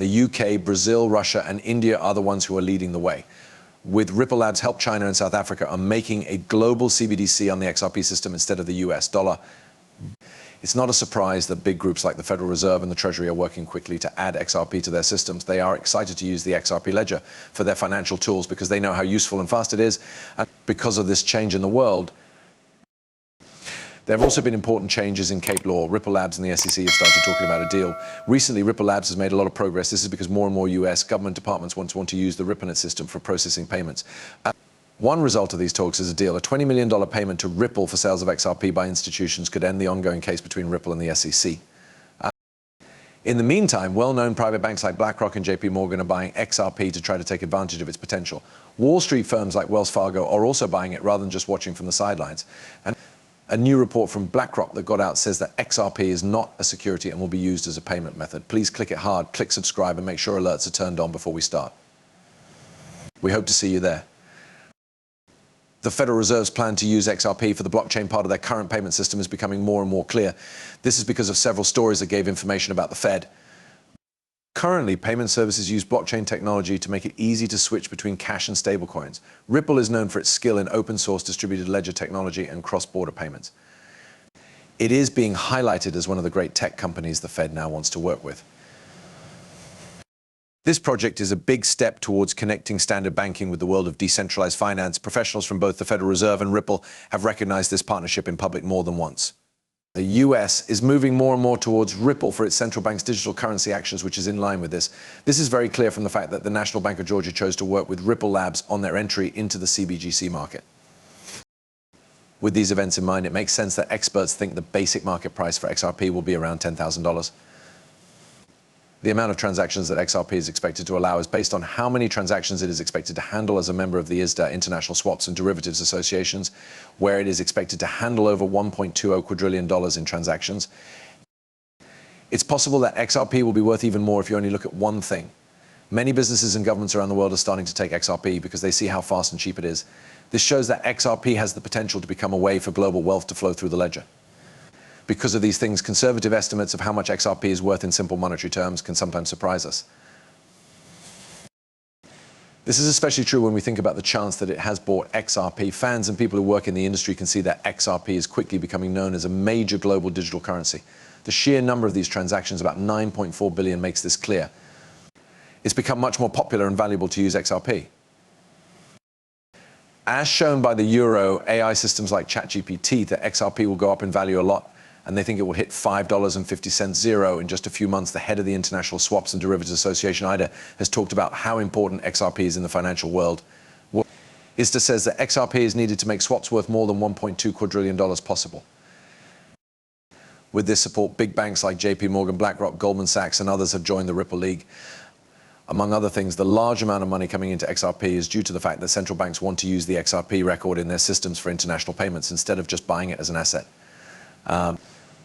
The UK, Brazil, Russia, and India are the ones who are leading the way. With Ripple Labs help China and South Africa are making a global CBDC on the XRP system instead of the US dollar. It's not a surprise that big groups like the Federal Reserve and the Treasury are working quickly to add XRP to their systems. They are excited to use the XRP ledger for their financial tools because they know how useful and fast it is. And because of this change in the world, there have also been important changes in Cape Law. Ripple Labs and the SEC have started talking about a deal. Recently, Ripple Labs has made a lot of progress. This is because more and more US government departments want to use the RippleNet system for processing payments. One result of these talks is a deal. A $20 million payment to Ripple for sales of XRP by institutions could end the ongoing case between Ripple and the SEC. In the meantime, well-known private banks like BlackRock and JP Morgan are buying XRP to try to take advantage of its potential. Wall Street firms like Wells Fargo are also buying it rather than just watching from the sidelines. And a new report from BlackRock that got out says that XRP is not a security and will be used as a payment method. Please click it hard, click subscribe, and make sure alerts are turned on before we start. We hope to see you there. The Federal Reserve's plan to use XRP for the blockchain part of their current payment system is becoming more and more clear. This is because of several stories that gave information about the Fed. Currently, payment services use blockchain technology to make it easy to switch between cash and stablecoins. Ripple is known for its skill in open-source distributed ledger technology and cross-border payments. It is being highlighted as one of the great tech companies the Fed now wants to work with. This project is a big step towards connecting standard banking with the world of decentralized finance. Professionals from both the Federal Reserve and Ripple have recognized this partnership in public more than once. The US is moving more and more towards Ripple for its central bank's digital currency actions, which is in line with this. This is very clear from the fact that the National Bank of Georgia chose to work with Ripple Labs on their entry into the CBDC market. With these events in mind, it makes sense that experts think the basic market price for XRP will be around $10,000. The amount of transactions that XRP is expected to allow is based on how many transactions it is expected to handle as a member of the ISDA International Swaps and Derivatives Associations, where it is expected to handle over $1.20 quadrillion in transactions. It's possible that XRP will be worth even more if you only look at one thing. Many businesses and governments around the world are starting to take XRP because they see how fast and cheap it is. This shows that XRP has the potential to become a way for global wealth to flow through the ledger. Because of these things, conservative estimates of how much XRP is worth in simple monetary terms can sometimes surprise us. This is especially true when we think about the chance that it has bought XRP. Fans and people who work in the industry can see that XRP is quickly becoming known as a major global digital currency. The sheer number of these transactions, about 9.4 billion, makes this clear. It's become much more popular and valuable to use XRP. As shown by the Euro AI systems like ChatGPT, that XRP will go up in value a lot, and they think it will hit $5.50 zero in just a few months. The head of the International Swaps and Derivatives Association, IDA, has talked about how important XRP is in the financial world. ISDA says that XRP is needed to make swaps worth more than $1.2 quadrillion possible. With this support, big banks like JP Morgan, BlackRock, Goldman Sachs, and others have joined the Ripple League. Among other things, the large amount of money coming into XRP is due to the fact that central banks want to use the XRP record in their systems for international payments instead of just buying it as an asset.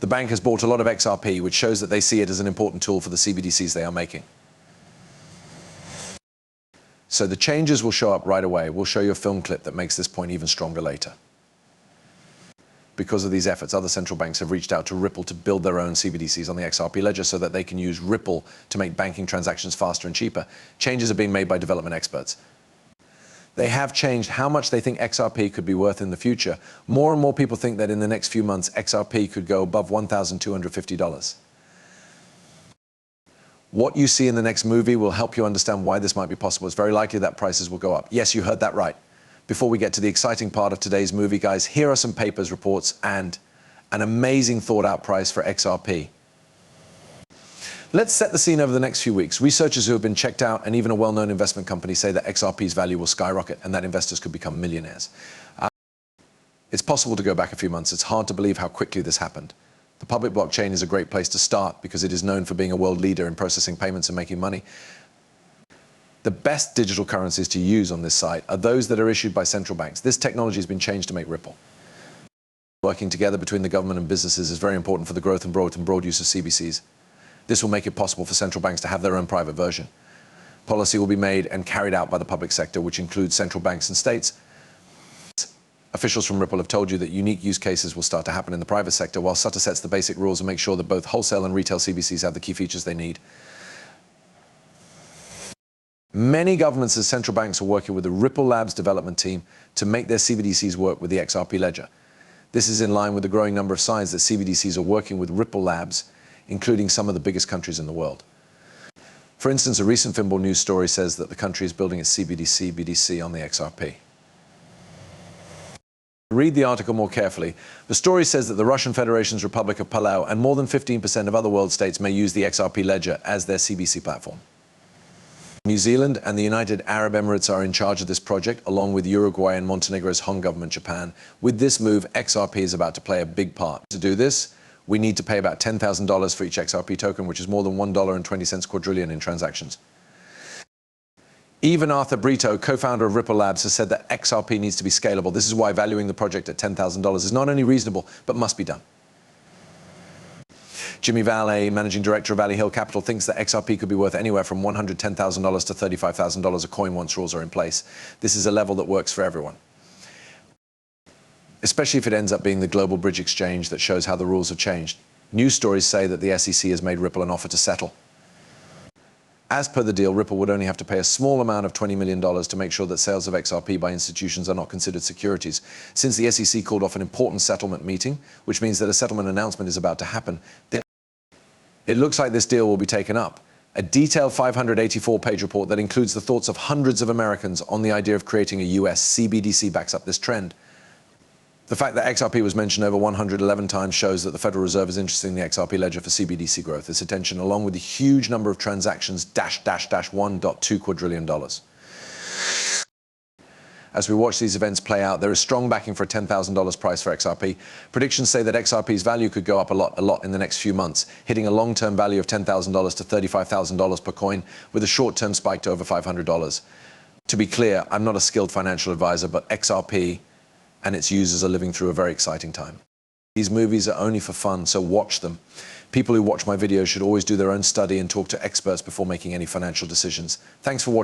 The bank has bought a lot of XRP, which shows that they see it as an important tool for the CBDCs they are making. So the changes will show up right away. We'll show you a film clip that makes this point even stronger later. Because of these efforts, other central banks have reached out to Ripple to build their own CBDCs on the XRP ledger so that they can use Ripple to make banking transactions faster and cheaper. Changes are being made by development experts. They have changed how much they think XRP could be worth in the future. More and more people think that in the next few months, XRP could go above $1,250. What you see in the next movie will help you understand why this might be possible. It's very likely that prices will go up. Yes, you heard that right. Before we get to the exciting part of today's movie, guys, here are some papers, reports, and an amazing thought-out price for XRP. Let's set the scene over the next few weeks. Researchers who have been checked out and even a well-known investment company say that XRP's value will skyrocket and that investors could become millionaires. It's possible to go back a few months. It's hard to believe how quickly this happened. The public blockchain is a great place to start because it is known for being a world leader in processing payments and making money. The best digital currencies to use on this site are those that are issued by central banks. This technology has been changed to make Ripple. Working together between the government and businesses is very important for the growth and broad use of CBDCs. This will make it possible for central banks to have their own private version. Policy will be made and carried out by the public sector, which includes central banks and states. Officials from Ripple have told you that unique use cases will start to happen in the private sector, while Sutter sets the basic rules and makes sure that both wholesale and retail CBDCs have the key features they need. Many governments and central banks are working with the Ripple Labs development team to make their CBDCs work with the XRP ledger. This is in line with the growing number of signs that CBDCs are working with Ripple Labs, including some of the biggest countries in the world. For instance, a recent Finball news story says that the country is building its CBDC on the XRP. Read the article more carefully. The story says that the Russian Federation's Republic of Palau and more than 15% of other world states may use the XRP ledger as their CBDC platform. New Zealand and the United Arab Emirates are in charge of this project, along with Uruguay and Montenegro's home government, Japan. With this move, XRP is about to play a big part. To do this, we need to pay about $10,000 for each XRP token, which is more than $1.20 quadrillion in transactions. Even Arthur Brito, co-founder of Ripple Labs, has said that XRP needs to be scalable. This is why valuing the project at $10,000 is not only reasonable, but must be done. Jimmy Valle, managing director of Valley Hill Capital, thinks that XRP could be worth anywhere from $110,000 to $35,000 a coin once rules are in place. This is a level that works for everyone, especially if it ends up being the global bridge exchange that shows how the rules have changed. News stories say that the SEC has made Ripple an offer to settle. As per the deal, Ripple would only have to pay a small amount of $20 million to make sure that sales of XRP by institutions are not considered securities. Since the SEC called off an important settlement meeting, which means that a settlement announcement is about to happen, it looks like this deal will be taken up. A detailed 584-page report that includes the thoughts of hundreds of Americans on the idea of creating a US CBDC backs up this trend. The fact that XRP was mentioned over 111 times shows that the Federal Reserve is interested in the XRP ledger for CBDC growth. This attention, along with the huge number of transactions, $1.2 quadrillion. As we watch these events play out, there is strong backing for a $10,000 price for XRP. Predictions say that XRP's value could go up a lot in the next few months, hitting a long-term value of $10,000 to $35,000 per coin, with a short-term spike to over $500. To be clear, I'm not a skilled financial advisor, but XRP and its users are living through a very exciting time. These movies are only for fun, so watch them. People who watch my videos should always do their own study and talk to experts before making any financial decisions. Thanks for watching.